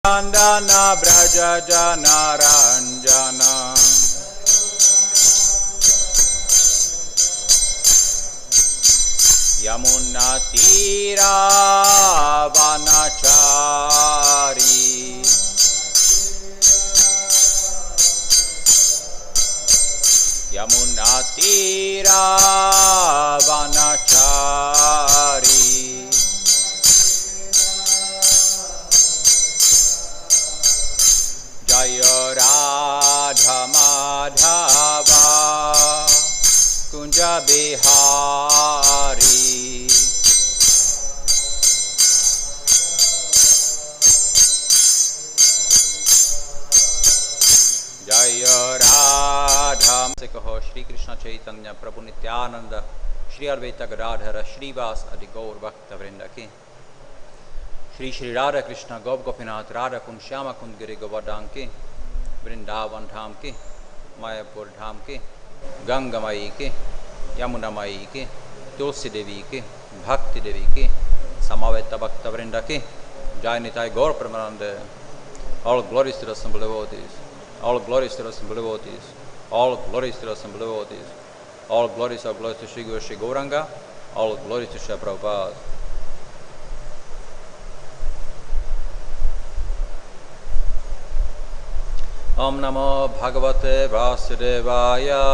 Nandana Braja Jana Ranjana Yamuna Tira Vanachari Yamuna Tira Vanachari Jaya Radha Madhava Kunja Bihari Jaya Radha Sikaho Shri Krishna Chaitanya Prabhu Nityananda Shri Advaita Gadadhara Shri Vas Adi Gaur Bhakta Vrinda Ki Shri Shri Radha Krishna Gop Gopinath Radha Kund Shyama Kund Giri Govardhan Ki Vrindavan Dham Ki Mayapur Dham Ki Ganga Mai Ki Yamuna Mai Ki Tulsi Devi Ki Bhakti Devi Ki Samaveta Bhakta Vrinda Ki Jai Nitai Gaur Pramananda. All glories to the assembled devotees. All glories to the assembled devotees. All glories to the assembled devotees. All glories to Sri Guru Sri Gauranga. All glories to Sri Prabhupada. Om Namo Bhagavate Vasudevaya.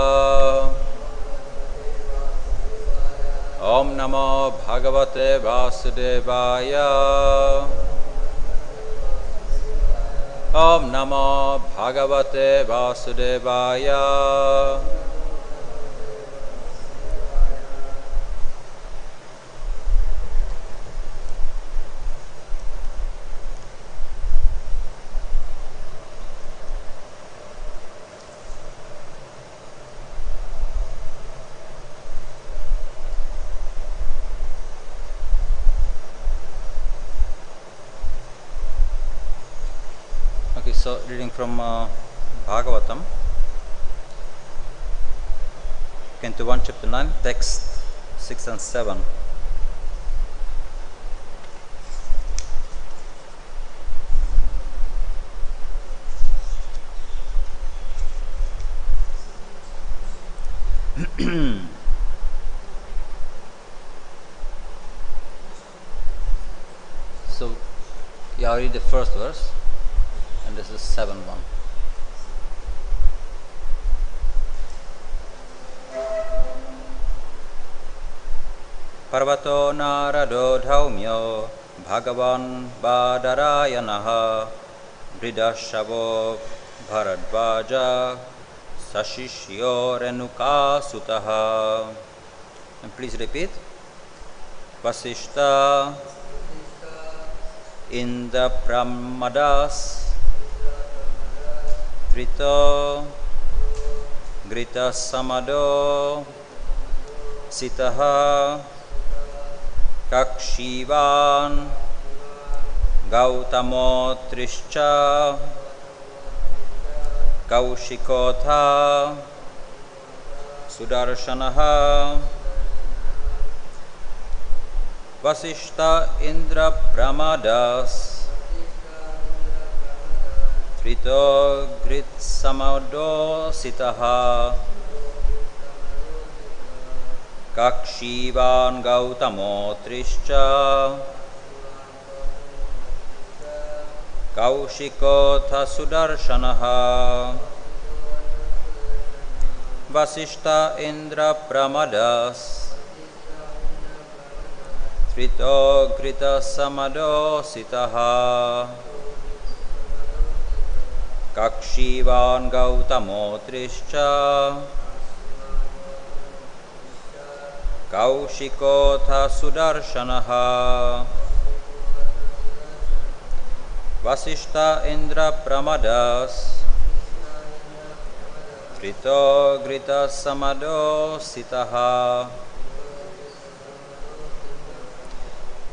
Om Namo Bhagavate Vasudevaya. Om Namo Bhagavate Vasudevaya. So, reading from Bhagavatam, Canto 1, Chapter 9, Text 6 and 7. So, yeah, I'll read the first verse. And this is 7-1. Parvato nārado dhaumyo bhagavān bādarāyaṇaḥ bṛhadaśvo bharadvājaḥ saśiṣyo reṇukā-sutaḥ. And please repeat. Vasiṣṭha indrapramadas trito gṛtsamado sitaḥ Kakṣīvān gautamo triś kauśiko sudarśanaḥ Vasiṣṭha indrapramadas trito gṛtsamado sitaḥ Kakṣīvān gautamo triś kauśiko sudarśanaḥ Vasiṣṭha indrapramadas trito gṛtsamado sitaḥ Kakṣīvān gautamo triś kauśiko sudarśanaḥ Vasiṣṭha indrapramadas trito gṛtsamado sitaḥ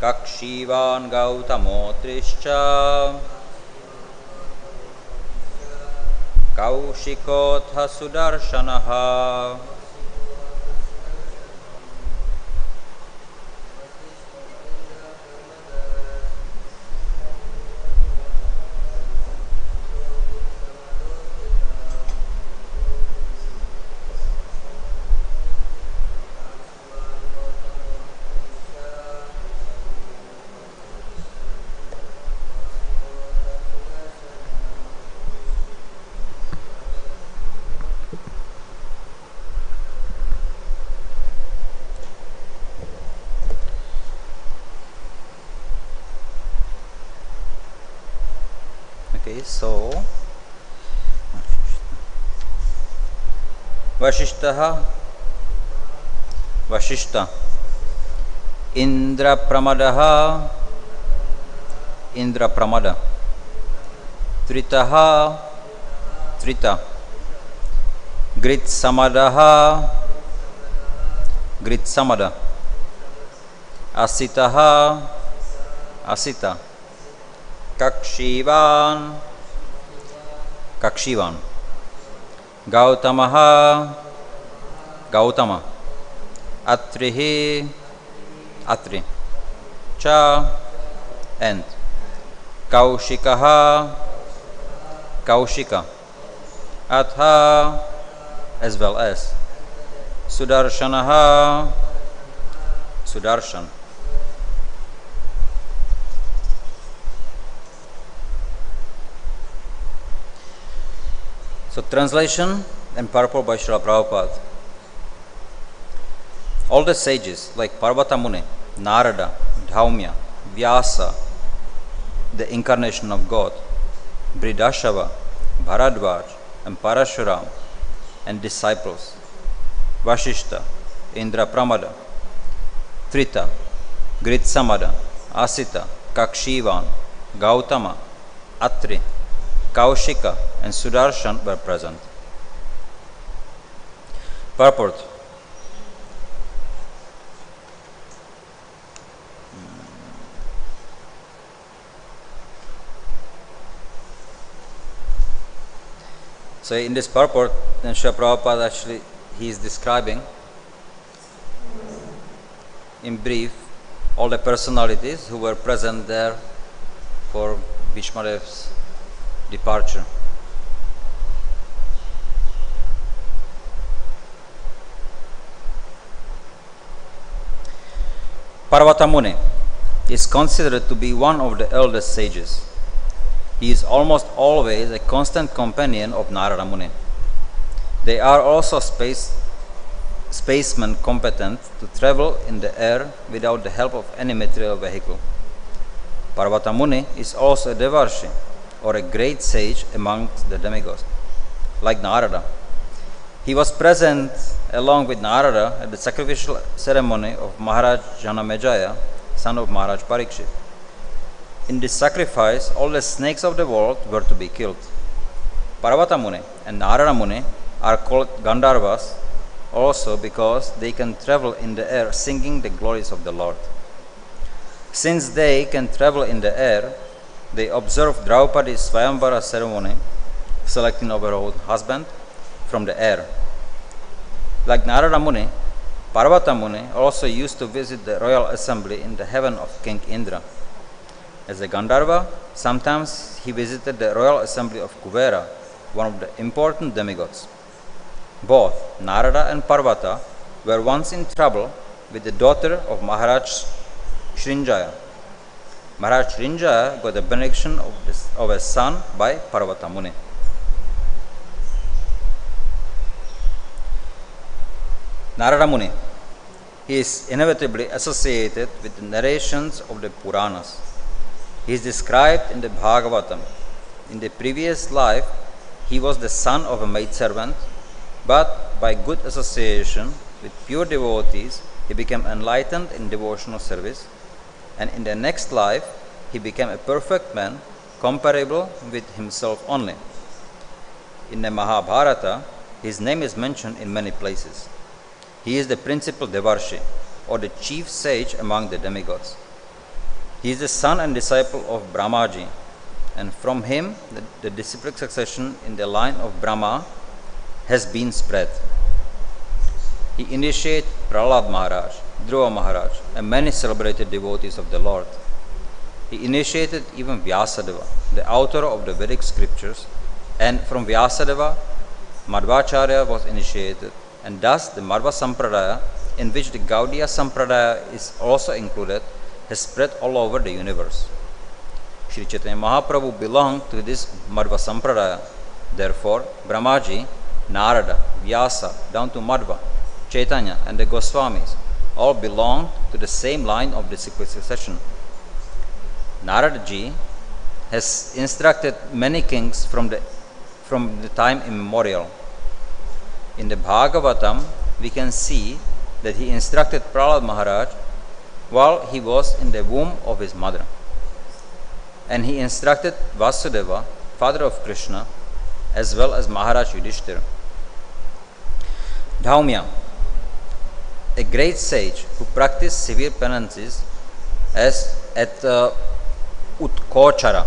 Kakṣīvān gautamo triś kauśiko sudarśanaḥ Okay, so Vasiṣṭha, Vasiṣṭha, indrapramadah, indrapramada, tritah, trita, gṛtsamadaḥ, gṛtsamada, asitaḥ, asita, Kakṣīvān, Kakṣīvān, gautamah, gautama, atrihi, atri, cha, and Kauśikah, kauśika, atha, as well as sudarśanaḥ, sudarshan. So translation and purport by Srila Prabhupada. All the sages like Parvata Muni, Nārada, Dhaumya, Vyasa, the incarnation of God, bṛhadaśvo, Bharadvāja and Paraśurāma, and disciples, Vasiṣṭha, indrapramadas, trito, gṛtsamado, asita, Kakṣīvān, gautamo, atri, Kauśika and Sudarśana were present. Purport. So in this purport, then Srila Prabhupada actually, he is describing in brief all the personalities who were present there for Bhishmadev's departure. Parvata Muni is considered to be one of the eldest sages. He is almost always a constant companion of Nārada Muni. They are also spacemen competent to travel in the air without the help of any material vehicle. Parvata Muni is also a Devarshi, or a great sage amongst the demigods, like Nārada. He was present along with Nārada at the sacrificial ceremony of Maharaj Janamejaya, son of Maharaj Parikshit. In this sacrifice, all the snakes of the world were to be killed. Parvata Muni and Nārada Muni are called Gandharvas also because they can travel in the air singing the glories of the Lord. Since they can travel in the air, they observe Draupadi's Swayamvara ceremony, selecting of her own husband from the air. Like Nārada Muni, Parvata Muni also used to visit the royal assembly in the heaven of King Indra. As a Gandharva, sometimes he visited the royal assembly of Kuvera, one of the important demigods. Both Nārada and Parvata were once in trouble with the daughter of Maharaj Srinjaya. Maharaj Srinjaya got the benediction of a son by Parvata Muni. Nārada Muni, he is inevitably associated with the narrations of the Puranas. He is described in the Bhagavatam. In the previous life, he was the son of a maidservant, but by good association with pure devotees, he became enlightened in devotional service, and in the next life, he became a perfect man, comparable with himself only. In the Mahabharata, his name is mentioned in many places. He is the principal Devarshi, or the chief sage among the demigods. He is the son and disciple of Brahmaji, and from him the disciplic succession in the line of Brahma has been spread. He initiated Prahlad Maharaj, Dhruva Maharaj, and many celebrated devotees of the Lord. He initiated even Vyasadeva, the author of the Vedic scriptures, and from Vyasadeva, Madhvacharya was initiated, and thus the Madhva Sampradaya, in which the Gaudiya Sampradaya is also included, has spread all over the universe. Sri Chaitanya Mahaprabhu belonged to this Madhva Sampradaya. Therefore, Brahmaji, Nārada, Vyasa, down to Madhva, Chaitanya, and the Goswamis all belonged to the same line of disciplic succession. Nārada ji has instructed many kings from the time immemorial. In the Bhagavatam, we can see that he instructed Prahlad Maharaj while he was in the womb of his mother. And he instructed Vasudeva, father of Krishna, as well as Maharaj Yudhishthira. Dhaumyo, a great sage who practiced severe penances as at Utkochaka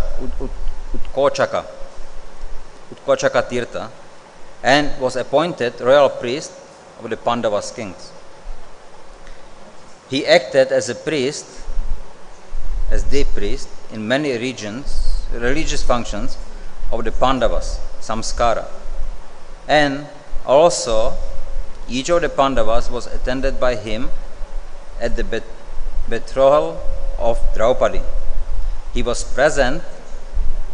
Tirtha, and was appointed royal priest of the Pandavas kings. He acted as a priest, as the priest, in many religious functions of the Pandavas, samskara. And also, each of the Pandavas was attended by him at the betrothal of Draupadi. He was present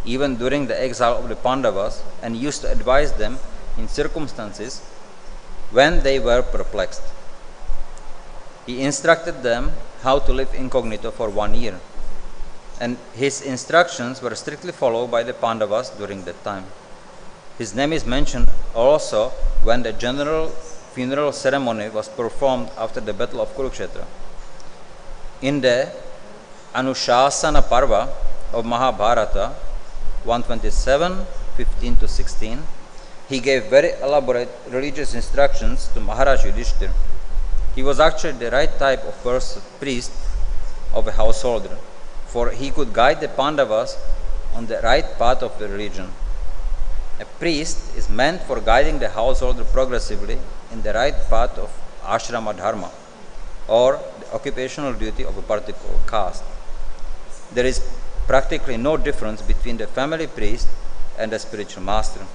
even during the exile of the Pandavas and used to advise them in circumstances when they were perplexed. He instructed them how to live incognito for 1 year, and his instructions were strictly followed by the Pandavas during that time. His name is mentioned also when the general funeral ceremony was performed after the battle of Kurukshetra. In the Anushasana Parva of Mahabharata 127, 15 to 16, he gave very elaborate religious instructions to Maharaj Yudhishthira. He was actually the right type of priest of a householder, for he could guide the Pandavas on the right path of the religion. A priest is meant for guiding the householder progressively in the right path of ashrama dharma, or the occupational duty of a particular caste. There is practically no difference between the family priest and the spiritual master.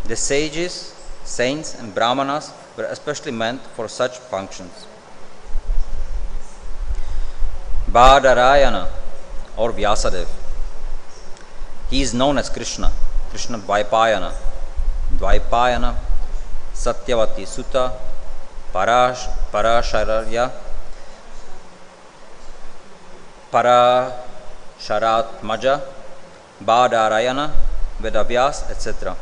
The sages, saints, and brahmanas were especially meant for such functions. Bādarāyaṇaḥ, or Vyasadeva. He is known as Krishna Dvaipayana, Satyavati Sutta, Parāśarya, Parāśaratmaja, Bādarāyaṇaḥ, Vedavyas, etc.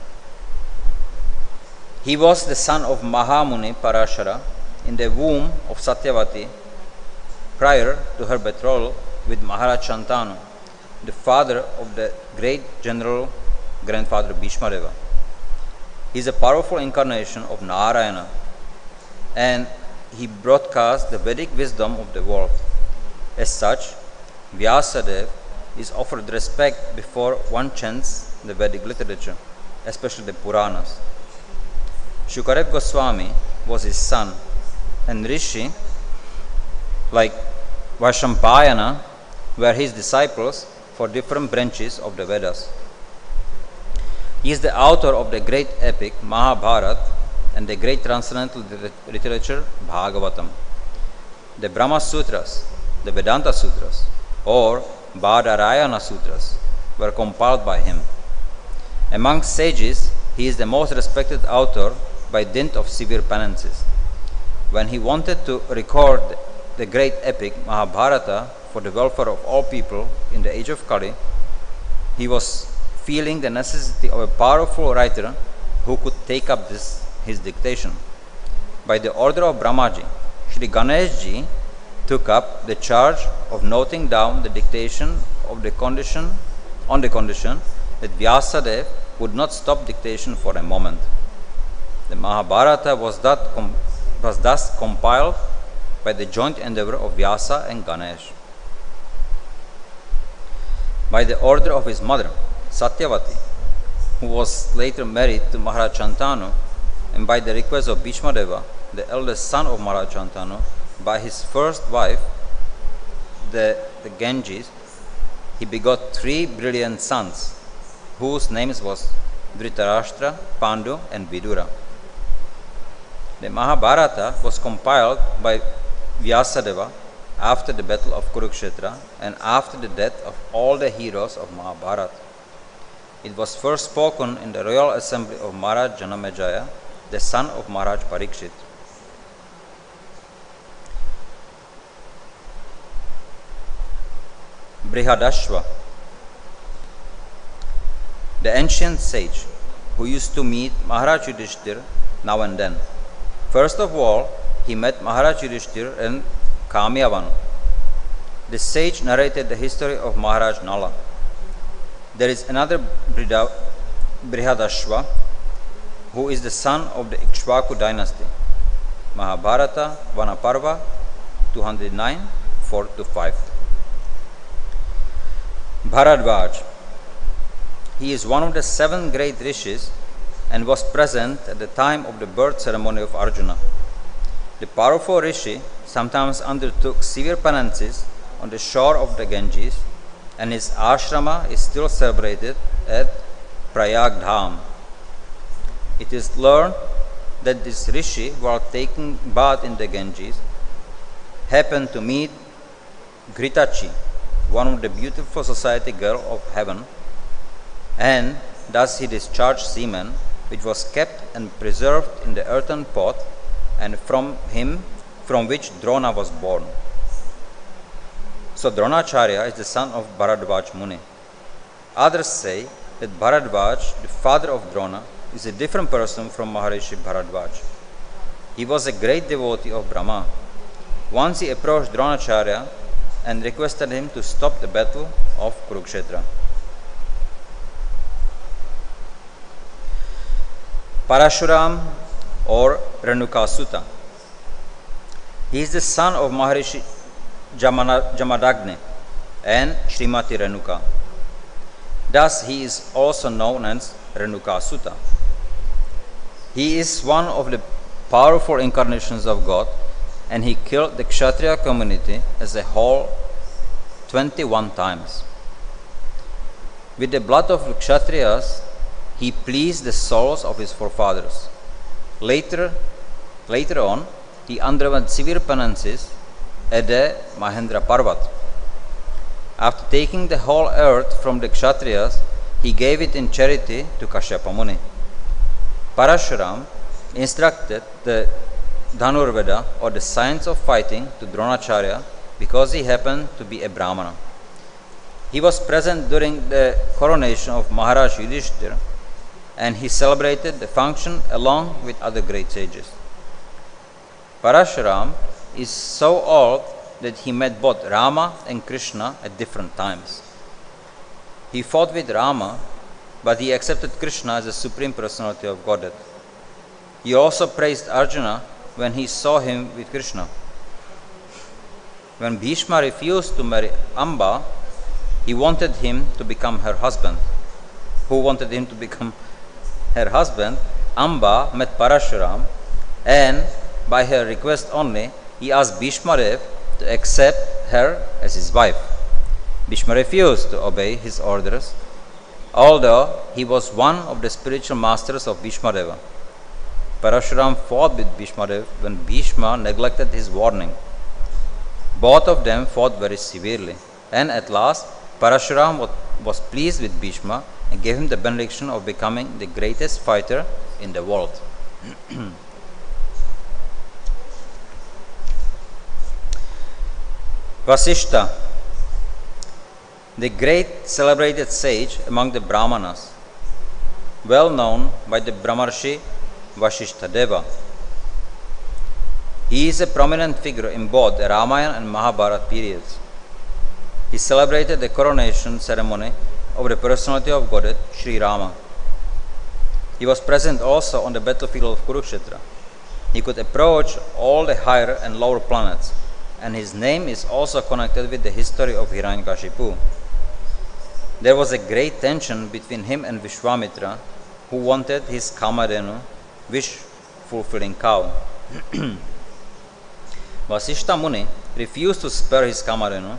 He was the son of Mahamuni Parāśara in the womb of Satyavati prior to her betrothal with Maharaj Shantanu, the father of the great general grandfather Bhishmadeva. He is a powerful incarnation of Narayana, and he broadcasts the Vedic wisdom of the world. As such, Vyasadeva is offered respect before one chants the Vedic literature, especially the Puranas. Shukadev Goswami was his son, and Rishi, like Vaishampayana, were his disciples for different branches of the Vedas. He is the author of the great epic Mahabharata and the great transcendental literature Bhagavatam. The Brahma Sutras, the Vedanta Sutras, or Bādarāyaṇaḥ Sutras were compiled by him. Among sages, he is the most respected author by dint of severe penances. When he wanted to record the great epic Mahabharata for the welfare of all people in the age of Kali, he was feeling the necessity of a powerful writer who could take up his dictation. By the order of Brahmaji, Shri Ganeshji took up the charge of noting down the dictation on the condition that Vyasadeva would not stop dictation for a moment. The Mahabharata was thus compiled by the joint endeavor of Vyasa and Ganesh. By the order of his mother, Satyavati, who was later married to Maharaj Shantanu, and by the request of Bhishmadeva, the eldest son of Maharaj Shantanu, by his first wife, the Genjis, he begot 3 brilliant sons, whose names was Dhritarashtra, Pandu, and Vidura. The Mahabharata was compiled by Vyasadeva after the battle of Kurukshetra and after the death of all the heroes of Mahabharata. It was first spoken in the royal assembly of Maharaj Janamejaya, the son of Maharaj Parikshit. Bṛhadaśvo, the ancient sage who used to meet Maharaj Yudhishthir now and then. First of all, he met Maharaj Yudhishthir in Kauśīvān. The sage narrated the history of Maharaj Nala. There is another bṛhadaśvo, who is the son of the Ikshvaku dynasty. Mahabharata, Vanaparva, 209, 4-5. Bharadvāja. He is one of the 7 great rishis and was present at the time of the birth ceremony of Arjuna. The powerful rishi sometimes undertook severe penances on the shore of the Ganges, and his ashrama is still celebrated at Prayagdham. It is learned that this rishi, while taking bath in the Ganges, happened to meet Gṛtachi, one of the beautiful society girl of heaven, and thus he discharged semen, which was kept and preserved in the earthen pot, and from which Drona was born. So Dronacharya is the son of Bharadvāja Muni. Others say that Bharadvāja, the father of Drona, is a different person from Maharishi Bharadvāja. He was a great devotee of Brahma. Once he approached Dronacharya and requested him to stop the battle of Kurukshetra. Paraśurāma or reṇukā-sutaḥ. He is the son of Maharishi Jamadagni and Srimati Reṇukā. Thus he is also known as reṇukā-sutaḥ. He is one of the powerful incarnations of God, and he killed the Kshatriya community as a whole 21 times. With the blood of the Kshatriyas, he pleased the souls of his forefathers. Later on, he underwent severe penances at the Mahendra Parvat. After taking the whole earth from the Kshatriyas, he gave it in charity to Kashyapa Muni. Parashuram instructed the Dhanurveda, or the science of fighting, to Dronacharya because he happened to be a Brahmana. He was present during the coronation of Maharaj Yudhishthir, and he celebrated the function along with other great sages. Parashuram is so old that he met both Rama and Krishna at different times. He fought with Rama, but he accepted Krishna as the Supreme Personality of Godhead. He also praised Arjuna when he saw him with Krishna. When Bhishma refused to marry Amba, he wanted him to become her husband. Who wanted him to become her husband? Amba met Parashuram, and by her request only, he asked Bhishma to accept her as his wife. Bhishma refused to obey his orders, although he was one of the spiritual masters of Bhishma. Parashuram fought with Bhishma when Bhishma neglected his warning. Both of them fought very severely, and at last Parashuram was pleased with Bhishma and gave him the benediction of becoming the greatest fighter in the world. Vasiṣṭha, the great celebrated sage among the Brahmanas, well known by the Brahmarshi Vasiṣṭha Deva. He is a prominent figure in both the Ramayana and Mahabharata periods. He celebrated the coronation ceremony of the personality of Godhead, Sri Rama. He was present also on the battlefield of Kurukshetra. He could approach all the higher and lower planets, and his name is also connected with the history of Hiranyakashipu. There was a great tension between him and Vishwamitra, who wanted his Kamadhenu, wish-fulfilling cow. Vasiṣṭha Muni refused to spare his Kamadhenu,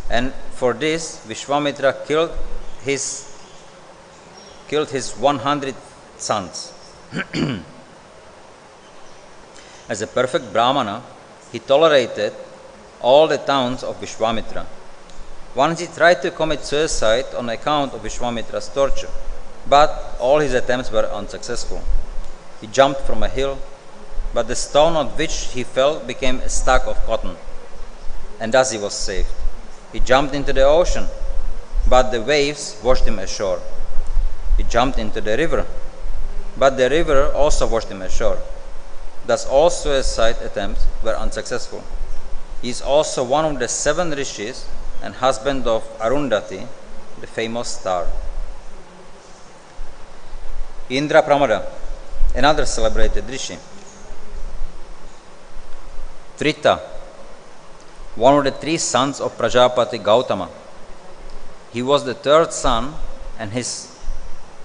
and for this Vishwamitra killed his 100 sons. As a perfect Brahmana, he tolerated all the taunts of Vishwamitra. Once he tried to commit suicide on account of Vishwamitra's torture, but all his attempts were unsuccessful. He jumped from a hill, but the stone on which he fell became a stalk of cotton, and thus he was saved. He jumped into the ocean, but the waves washed him ashore. He jumped into the river, but the river also washed him ashore. Thus all suicide attempts were unsuccessful. He is also one of the 7 rishis and husband of Arundhati, the famous star. Indrapramada, another celebrated rishi. Trito, one of the 3 sons of Prajapati Gautama. He was the 3rd son, and his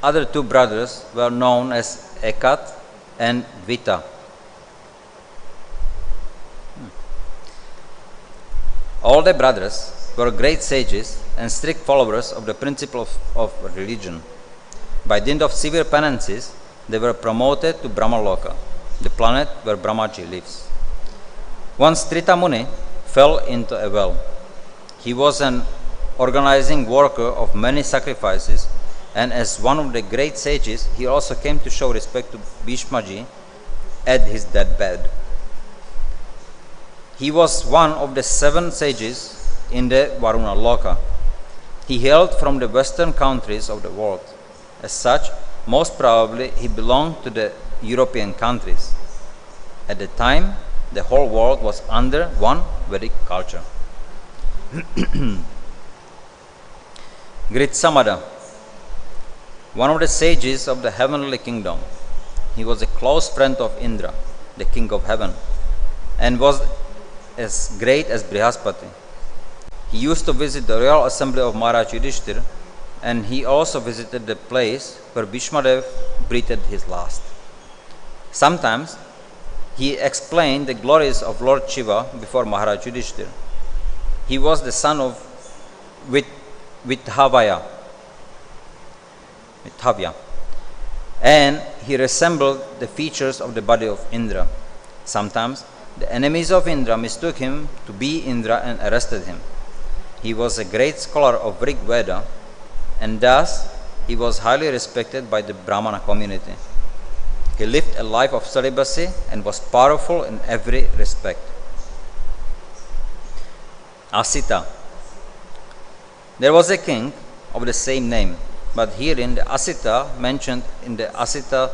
other 2 brothers were known as Ekat and Vita. All the brothers were great sages and strict followers of the principle of religion. By dint of severe penances, they were promoted to Brahmaloka, the planet where Brahmaji lives. Once Trito Muni fell into a well. He was an organizing worker of many sacrifices, and as one of the great sages, he also came to show respect to Bhishmaji at his deathbed. He was one of the 7 sages in the Varuna Loka. He hailed from the western countries of the world. As such, most probably he belonged to the European countries. At the time, the whole world was under one Vedic culture. gṛtsamado, one of the sages of the heavenly kingdom. He was a close friend of Indra, the king of heaven, and was as great as Brihaspati. He used to visit the royal assembly of Maharaj Yudhishthira, and he also visited the place where Bhishmadev breathed his last. Sometimes he explained the glories of Lord Shiva before Maharaj Yudhishthira. He was the son of Vithavya, and he resembled the features of the body of Indra. Sometimes the enemies of Indra mistook him to be Indra and arrested him. He was a great scholar of Rig Veda, and thus he was highly respected by the Brahmana community. He lived a life of celibacy and was powerful in every respect. Asita. There was a king of the same name, but herein the Asita mentioned in the Asita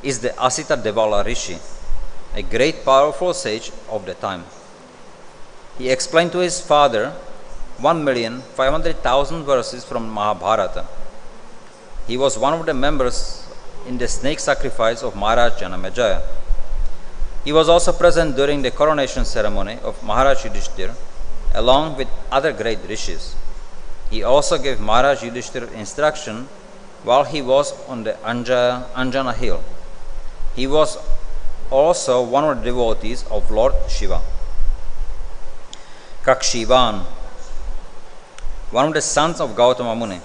is the Asita Devala Rishi, a great powerful sage of the time. He explained to his father 1,500,000 verses from Mahabharata. He was one of the members in the snake sacrifice of Maharaj Janamejaya. He was also present during the coronation ceremony of Maharaj Yudhishthira, along with other great rishis. He also gave Maharaj Yudhishthira instruction while he was on the Anjana hill. He was also one of the devotees of Lord Shiva. Kakṣīvān, one of the sons of Gautama Muni,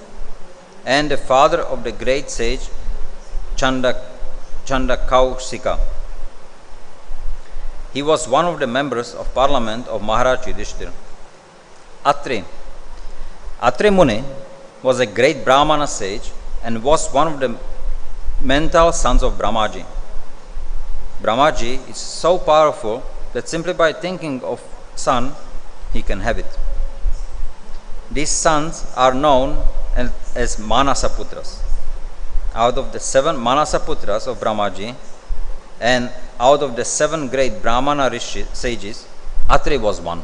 and the father of the great sage Kauśika. He was one of the members of parliament of Maharaj Yudhishthira. Atri Muni was a great Brahmana sage and was one of the mental sons of Brahmaji. Brahmaji is so powerful that simply by thinking of son, he can have it. These sons are known as Manasaputras. Out of the 7 Manasaputras of Brahmaji and out of the 7 great Brahmana sages, Atri was one.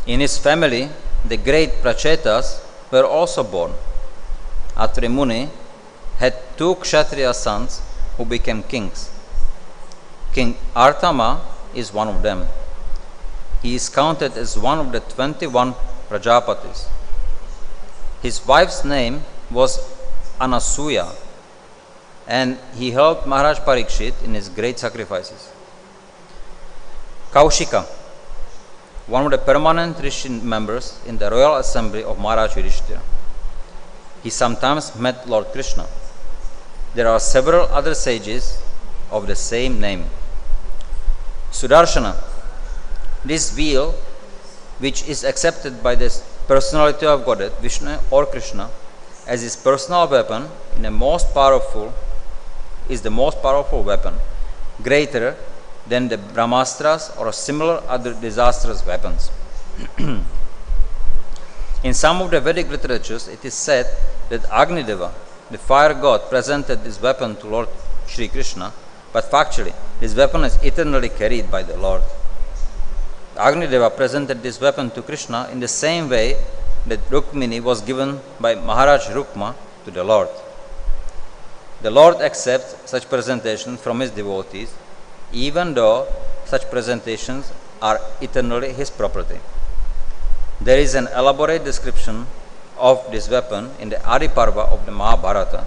In his family, the great Prachetas were also born. Atri Muni had 2 Kshatriya sons who became kings. King Artama is one of them. He is counted as one of the 21 Prajapatis. His wife's name was Anasuya, and he helped Maharaj Parikshit in his great sacrifices. Kauśika, one of the permanent Rishi members in the royal assembly of Maharaj Yudhishthira. He sometimes met Lord Krishna. There are several other sages of the same name. Sudarśana, this wheel, which is accepted by the personality of Godhead, Vishnu or Krishna, as his personal weapon, is the most powerful weapon, greater than the Brahmastras or similar other disastrous weapons. In some of the Vedic literatures, it is said that Agnideva, the fire god, presented this weapon to Lord Sri Krishna, but factually, this weapon is eternally carried by the Lord. Agnideva presented this weapon to Krishna in the same way that Rukmini was given by Maharaj Rukma to the Lord. The Lord accepts such presentations from his devotees, even though such presentations are eternally his property. There is an elaborate description of this weapon in the Adi Parva of the Mahabharata.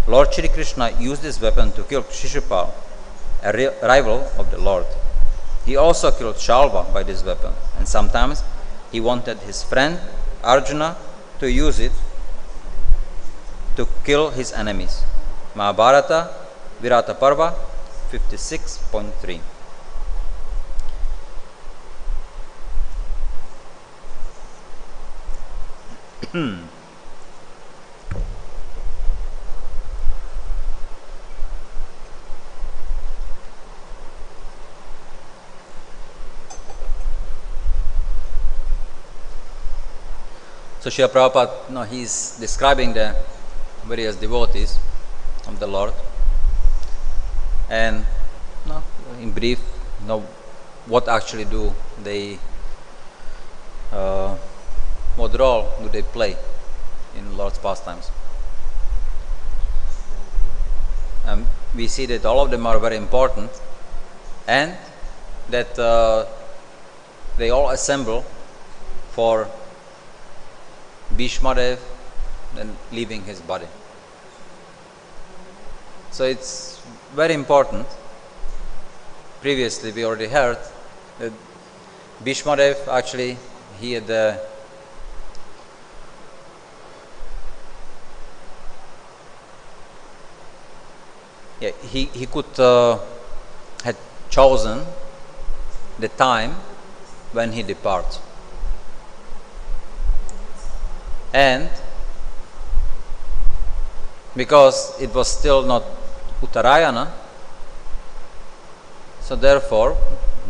Lord Shri Krishna used this weapon to kill Shishupal, a rival of the Lord. He also killed Shalva by this weapon, and sometimes he wanted his friend Arjuna to use it to kill his enemies. Mahabharata, Virata Parva 56.3. So Srila Prabhupada, he's describing the various devotees of the Lord, and in brief, what actually do they, what role do they play in Lord's pastimes? We see that all of them are very important, and that they all assemble for Bhishmadev then leaving his body. So it's very important. Previously we already heard that Bhishmadev actually, he had he could had chosen the time when he departs. And because it was still not Uttarayana, so therefore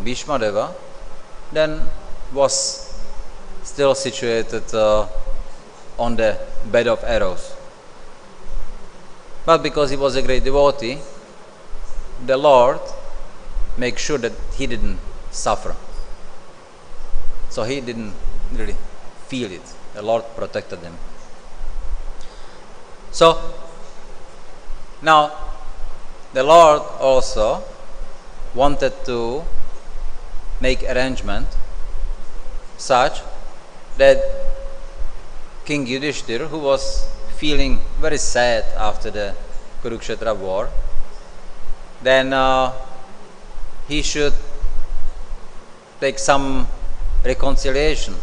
Bhishmadeva then was still situated on the bed of arrows. But because he was a great devotee, the Lord made sure that he didn't suffer. So he didn't really feel it. The Lord protected him. So now the Lord also wanted to make arrangement such that King Yudhishthir, who was feeling very sad after the Kurukshetra war, then he should take some reconciliation.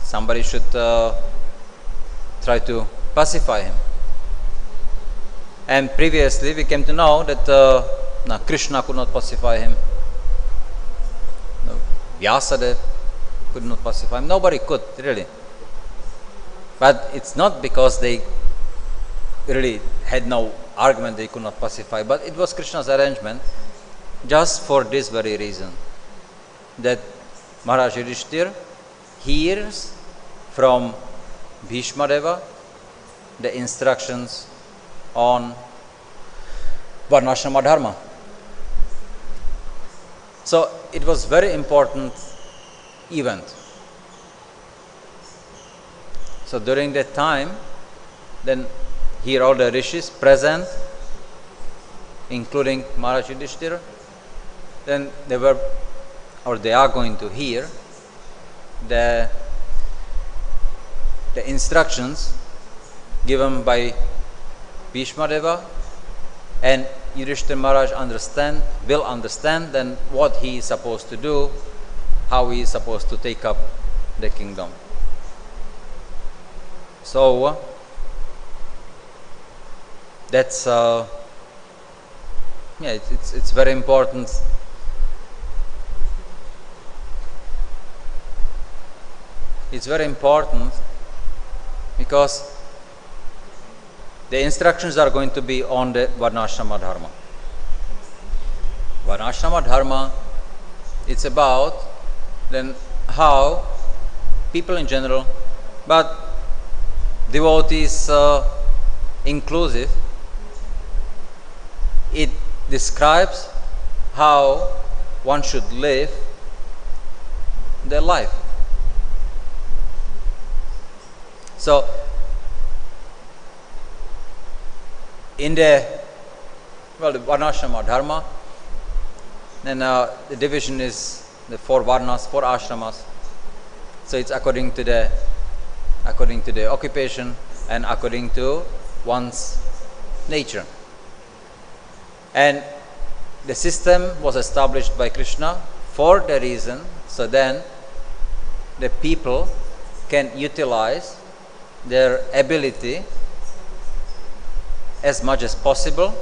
Somebody should try to pacify him. And previously we came to know that Krishna could not pacify him. Vyasadeva could not pacify him. Nobody could, really. But it's not because they really had no argument they could not pacify, but it was Krishna's arrangement just for this very reason, that Maharaj Yudhishthir hears from Bhishmadeva the instructions on Varnashrama Dharma. So it was very important event. So during that time, then here all the rishis present, including Maharaj Yudhishthira, then they are going to hear the instructions given by Bhishmadeva, and Yudhishthira Maharaj will understand then what he is supposed to do, how he is supposed to take up the kingdom. So that's it's very important. It's very important because the instructions are going to be on the Varnashrama Dharma. Varnashrama Dharma, it's about then how people in general but devotee is inclusive. It describes how one should live their life. So, in the Varnashrama Dharma, then the division is the 4 Varnas, 4 Ashramas. So it's according to the occupation and according to one's nature. And the system was established by Krishna for the reason, so then the people can utilize their ability as much as possible,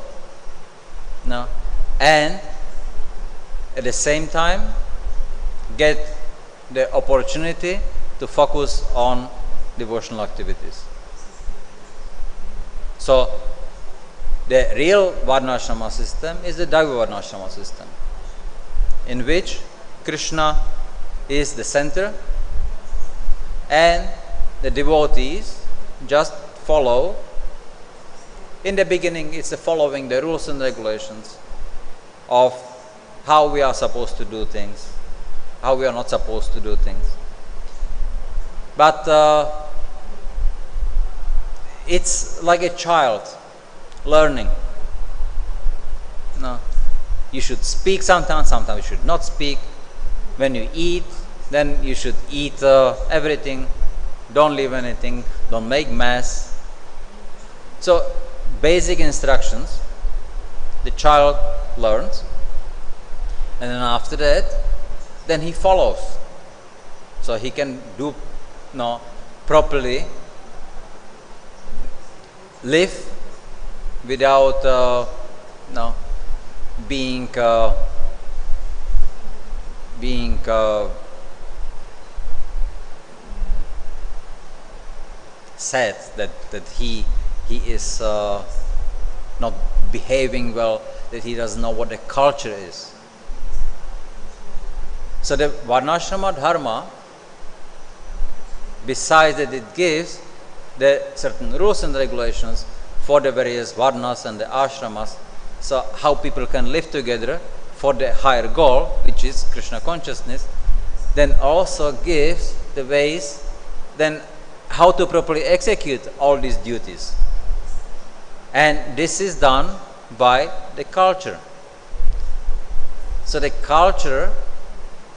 and at the same time get the opportunity to focus on devotional activities. So the real Varnashrama system is the Daiva Varnashrama system, in which Krishna is the center and the devotees just follow. In the beginning, it's following the rules and regulations of how we are supposed to do things, how we are not supposed to do things. But it's like a child learning. You should speak sometimes you should not speak. When you eat, then you should eat everything. Don't leave anything, don't make mess. So, basic instructions the child learns, and then after that, then he follows. So he can do properly, live without being sad that he is not behaving well, that he doesn't know what the culture is. So the Varnashrama Dharma, besides that it gives the certain rules and regulations for the various Varnas and the Ashramas, so how people can live together for the higher goal, which is Krishna consciousness, then also gives the ways then how to properly execute all these duties. And this is done by the culture. So the culture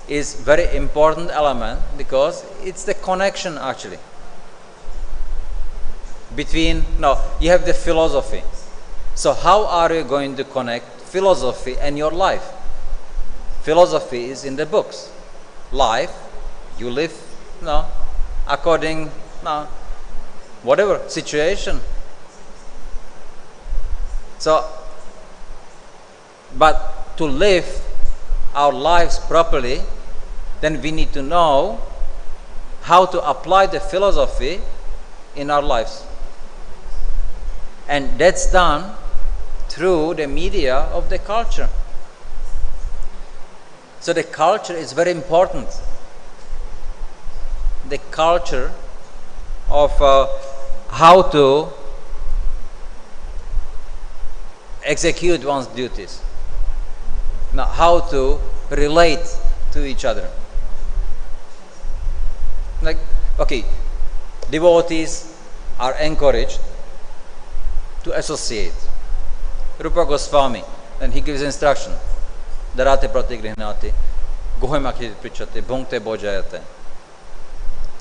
is very important element because it's the connection actually between, you have the philosophy. So how are you going to connect philosophy and your life? Philosophy is in the books. Life, you live according whatever situation. So, but to live our lives properly, then we need to know how to apply the philosophy in our lives. And that's done through the media of the culture. So the culture is very important. The culture of how to execute one's duties. Now, how to relate to each other. Like, devotees are encouraged to associate. Rupa Goswami, and he gives instruction. Darate pratigrihnati, guhemakhi prichate, bhunkte bojayate.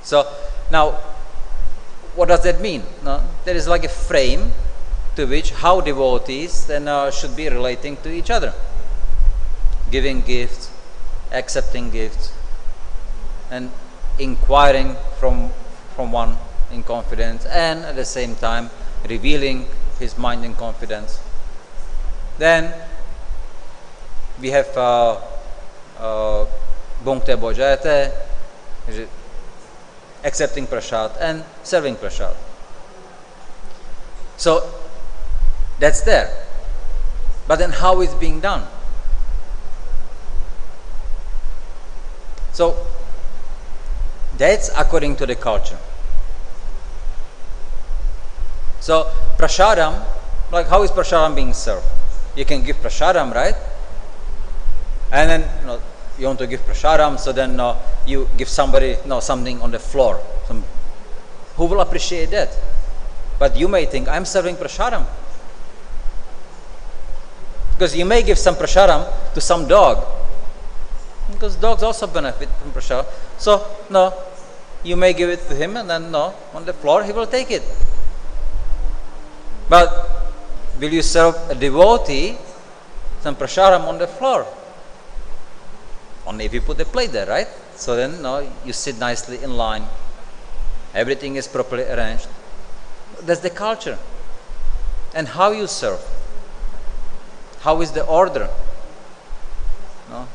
So, now, what does that mean? There is like a frame to which how devotees then should be relating to each other. Giving gifts, accepting gifts, and inquiring from one in confidence, and at the same time revealing his mind in confidence. Then we have bhunkte bojayate, accepting prasad and serving prasad. So that's there. But then how it's being done? So that's according to the culture. So prasadam, like how is prasadam being served? You can give prasadam, right? And then you want to give prasadam, so then you give somebody something on the floor. Who will appreciate that? But you may think, I'm serving prasadam. Because you may give some prasadam to some dog. Because dogs also benefit from prasadam. So, you may give it to him, and then on the floor he will take it. But will you serve a devotee some prasadam on the floor? Only if you put the plate there, right? So then you sit nicely in line. Everything is properly arranged. That's the culture. And how you serve. How is the order?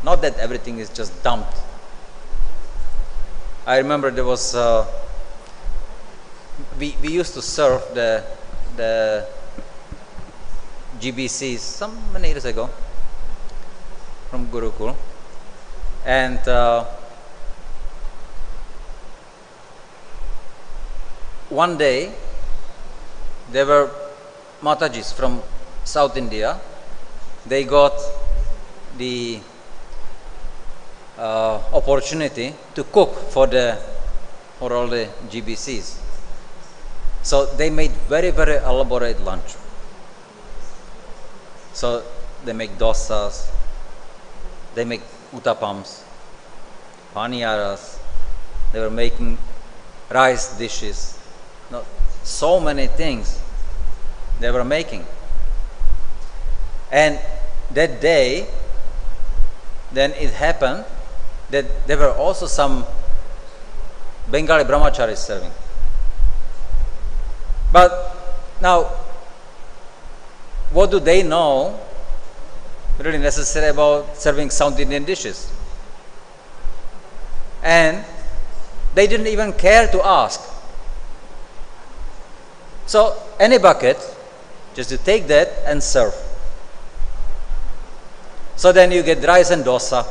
Not that everything is just dumped. I remember there was we used to serve the GBCs many years ago from Gurukul, and one day there were Matajis from South India. They got the opportunity to cook for all the GBCs. So they made very, very elaborate lunch. So they make dosas, they make uttapams, paniyaras, they were making rice dishes, so many things they were making. And that day, then it happened that there were also some Bengali brahmacharis serving. But now, what do they know really necessary about serving South Indian dishes? And they didn't even care to ask. So any bucket, just to take that and serve. So then you get rice and dosa.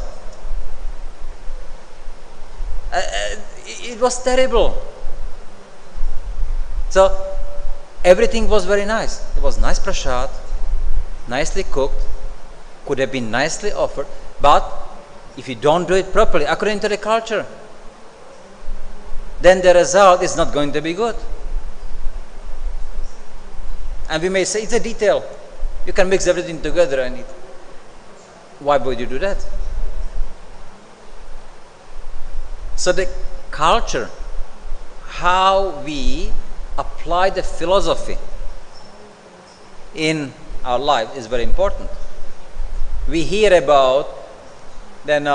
It was terrible. So everything was very nice. It was nice prasad, nicely cooked, could have been nicely offered, but if you don't do it properly, according to the culture, then the result is not going to be good. And we may say, it's a detail. You can mix everything together and eat. Why would you do that? So the culture, how we apply the philosophy in our life is very important. We hear about then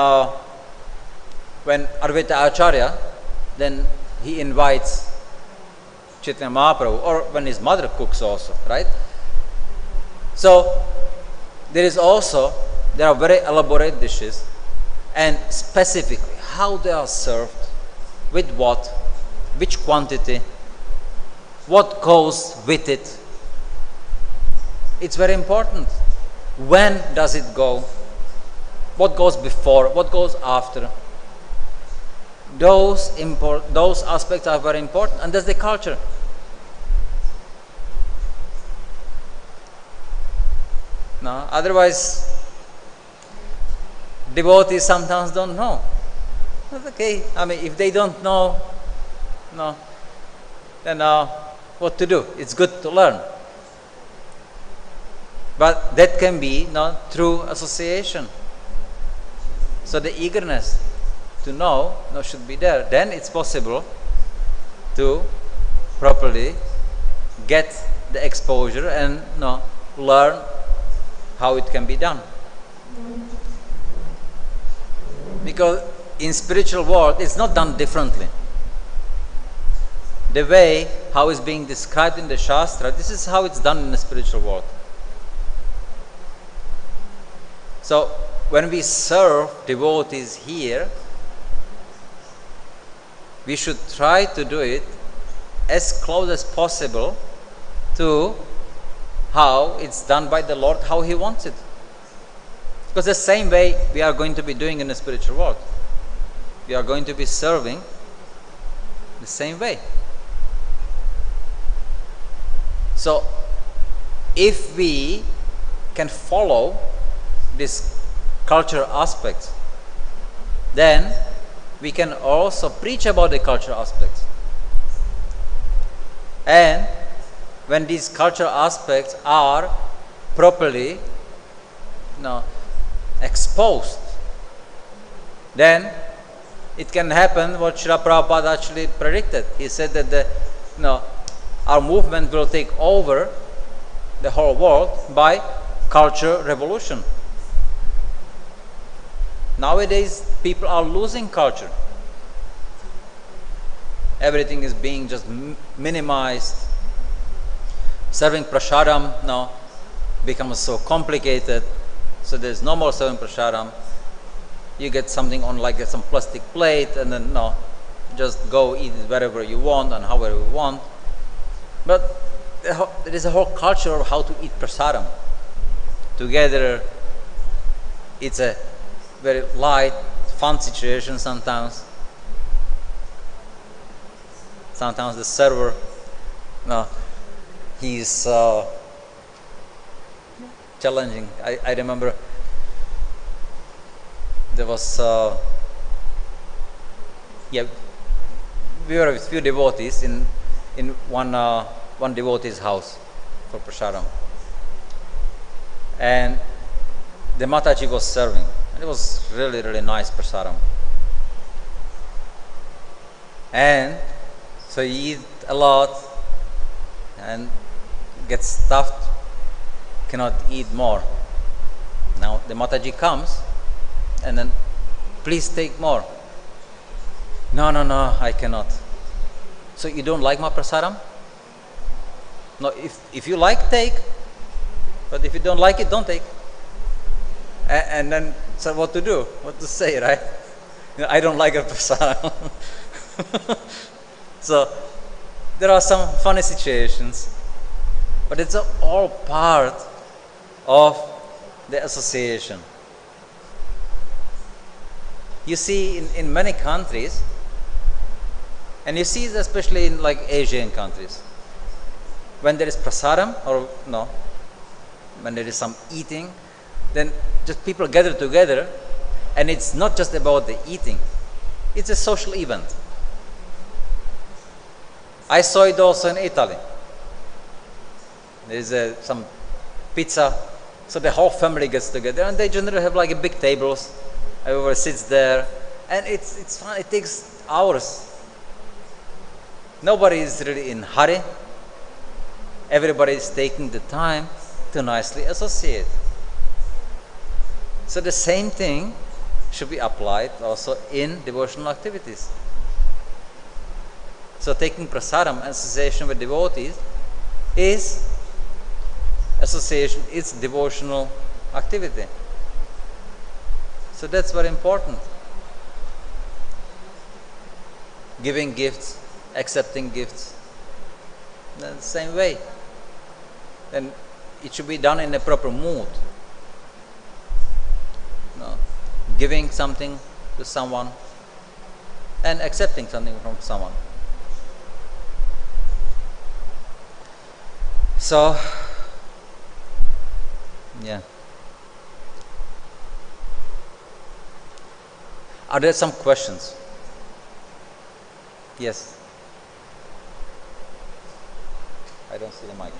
when Advaita Acharya, then he invites Chaitanya Mahaprabhu, or when his mother cooks also, right? So there are very elaborate dishes, and specifically how they are served, with what, which quantity, what goes with it. It's very important. When does it go? What goes before? What goes after? Those aspects are very important, and that's the culture. No, otherwise, devotees sometimes don't know. That's okay. I mean, if they don't know, then what to do? It's good to learn. But that can be through association. So the eagerness to know should be there. Then it's possible to properly get the exposure and learn how it can be done. Because in spiritual world, it's not done differently. The way how it's being described in the Shastra, this is how it's done in the spiritual world. So when we serve devotees here, we should try to do it as close as possible to how it's done by the Lord, how He wants it. Because the same way we are going to be doing in the spiritual world. We are going to be serving the same way. So if we can follow this cultural aspects, then we can also preach about the cultural aspects. And when these cultural aspects are properly exposed, then it can happen what Srila Prabhupada actually predicted. He said that our movement will take over the whole world by cultural revolution. Nowadays, people are losing culture. Everything is being just minimized. Serving prasadam now becomes so complicated. So there's no more serving prasadam. You get something on like some plastic plate, and then just go eat it wherever you want and however you want. But there is a whole culture of how to eat prasadam together. It's a very light, fun situation sometimes. Sometimes the server, he's challenging. I remember there was, we were with few devotees in one devotee's house for prasadam, and the Mataji was serving, and it was really, really nice prasadam. And so you eat a lot and get stuffed, cannot eat more. Now the Mataji comes and then, please take more. No, I cannot. So you don't like my prasadam? No, if you like, take. But if you don't like it, don't take. And then, so what to do? What to say, right? I don't like a prasadam. So there are some funny situations, but it's all part of the association. You see in many countries, and you see it especially in like Asian countries, when there is prasadam or when there is some eating, then just people gather together, and it's not just about the eating, it's a social event. I saw it also in Italy. There is some pizza, so the whole family gets together, and they generally have like a big tables. Everyone sits there, and it's fun. It takes hours. Nobody is really in hurry. Everybody is taking the time to nicely associate. So the same thing should be applied also in devotional activities. So taking prasadam, association with devotees, is association, it's devotional activity. So that's very important. Giving gifts, accepting gifts, the same way. Then it should be done in a proper mood. Giving something to someone and accepting something from someone. So, yeah. Are there some questions? Yes. I don't see the mic.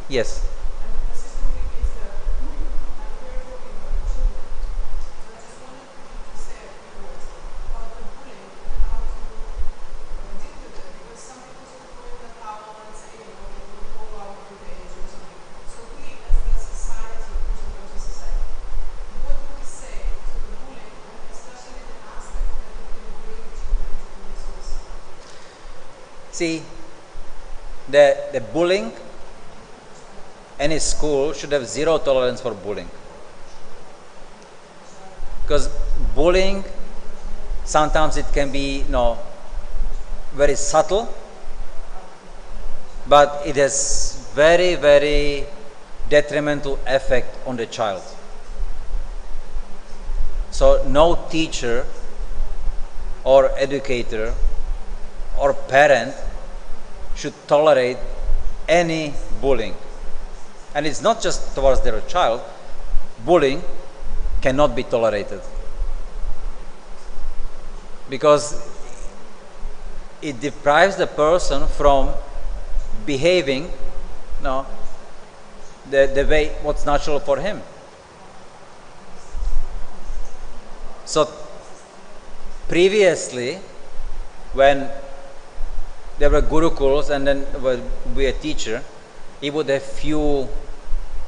Yes. See, the bullying, any school should have zero tolerance for bullying. Because bullying, sometimes it can be very subtle, but it has very, very detrimental effect on the child. So no teacher or educator or parent should tolerate any bullying. And it's not just towards their child. Bullying cannot be tolerated, because it deprives the person from behaving the way what's natural for him. So previously, when there were gurukuls and then would be a teacher, he would have few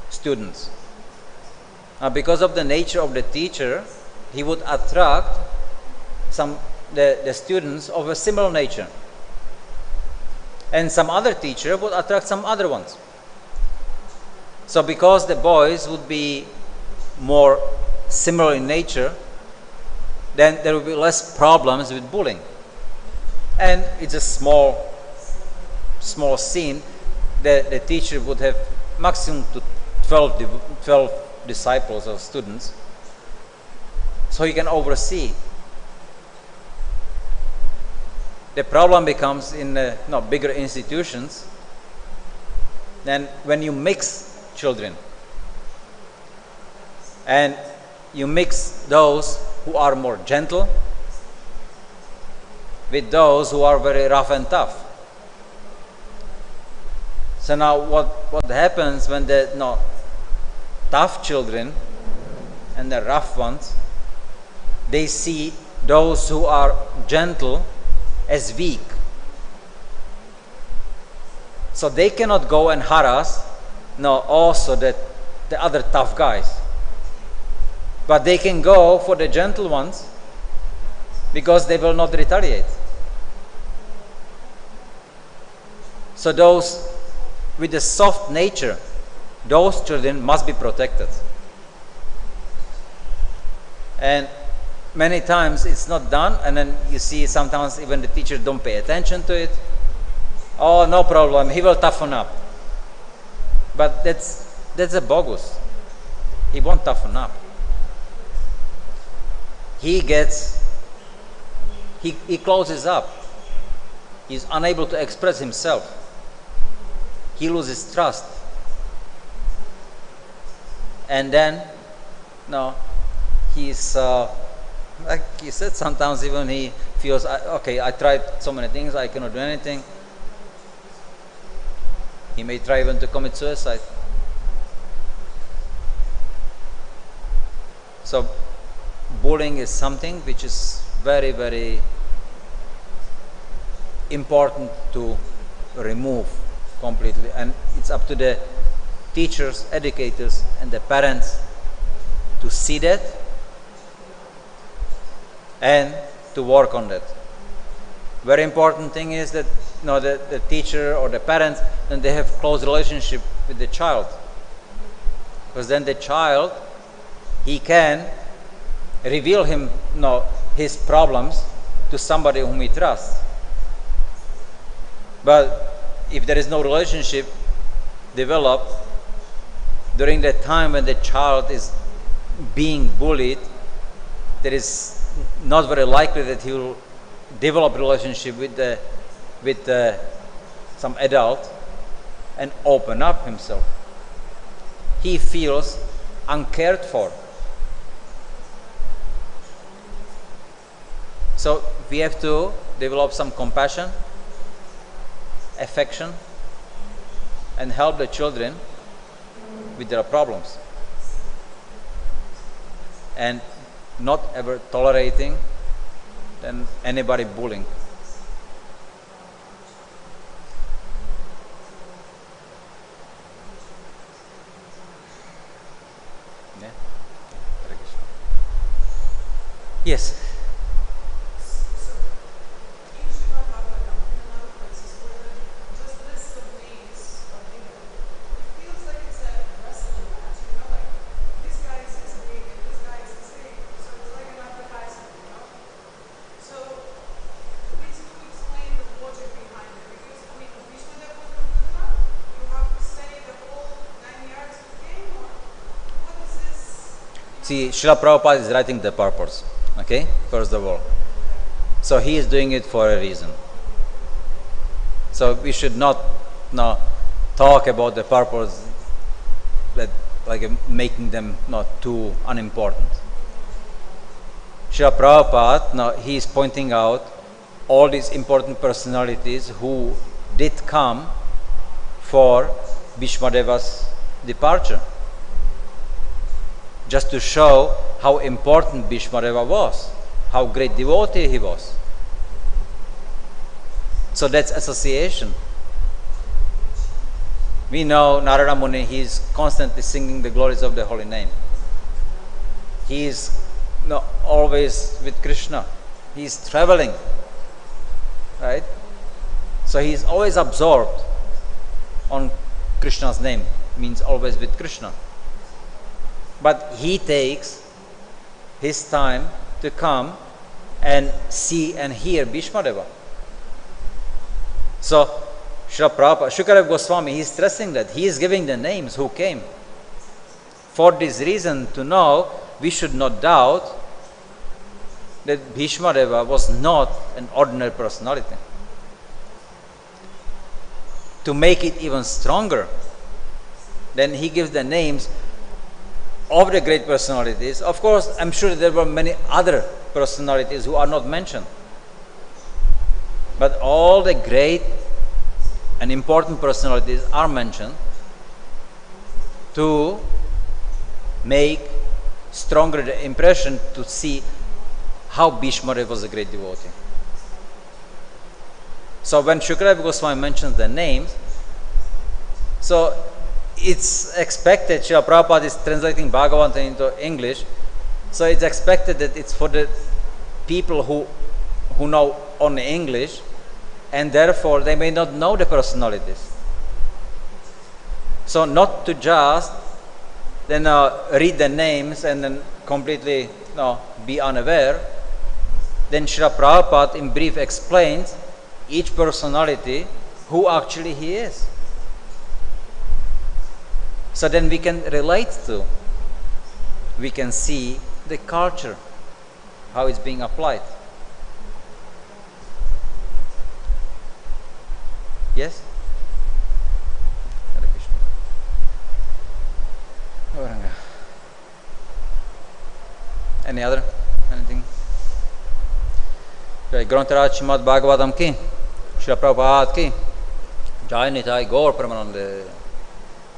students. Because of the nature of the teacher, he would attract the students of a similar nature. And some other teacher would attract some other ones. So because the boys would be more similar in nature, then there will be less problems with bullying. And it's a small scene. The teacher would have maximum to 12 disciples or students, so he can oversee. The problem becomes in bigger institutions. Then when you mix children, and you mix those who are more gentle with those who are very rough and tough. So now what happens when the tough children and the rough ones, they see those who are gentle as weak. So they cannot go and harass also the other tough guys. But they can go for the gentle ones because they will not retaliate. So those with a soft nature, those children must be protected. And many times it's not done, and then you see sometimes even the teachers don't pay attention to it. Oh, no problem, he will toughen up. But that's a bogus. He won't toughen up. He closes up. He's unable to express himself. He loses trust. And then, he's, like he said, sometimes even he feels, okay, I tried so many things, I cannot do anything. He may try even to commit suicide. So, bullying is something which is very, very important to remove completely, and it's up to the teachers, educators, and the parents to see that and to work on that. Very important thing is that the teacher or the parents, then they have close relationship with the child, because then the child, he can reveal his problems to somebody whom he trusts. But if there is no relationship developed during the time when the child is being bullied, there is not very likely that he will develop a relationship with some adult and open up himself. He feels uncared for. So we have to develop some compassion, affection, and help the children with their problems, and not ever tolerating then anybody bullying. Yeah. Yes. In Srimad Bhagavatam, in another place, is See, Srila Prabhupada is writing the purpose, okay, first of all. So he is doing it for a reason. So we should not talk about the purpose, that like making them not too unimportant. Srila Prabhupada, he is pointing out all these important personalities who did come for Bhishmadeva's departure, just to show how important Bhishmadeva was, how great devotee he was. So that's association. We know Nārada Muni, he is constantly singing the glories of the holy name. He is always with Krishna. He is traveling, right? So he is always absorbed on Krishna's name, means always with Krishna. But he takes his time to come and see and hear Bhishmadeva. So Srila Prabhupada, Shukadeva Goswami, he is stressing that he is giving the names who came. For this reason, to know, we should not doubt that Bhishmadeva was not an ordinary personality. To make it even stronger, then he gives the names of the great personalities. Of course, I'm sure there were many other personalities who are not mentioned. But all the great and important personalities are mentioned to make stronger the impression to see how Bhishmadeva was a great devotee. So when Shukadeva Goswami mentions the names, so it's expected, Srila Prabhupada is translating Bhagavatam into English, so it's expected that it's for the people who know only English, and therefore they may not know the personalities. So not to just then read the names and then completely be unaware, then Srila Prabhupada in brief explains each personality who actually he is. So then we can relate to, we can see the culture, how it's being applied. Yes? Hare Krishna. Gauranga. Any other? Anything? Grantharaj Srimad Bhagavatam ki, Srila Prabhupada ki, Jai Nitai Gaur Pramanande.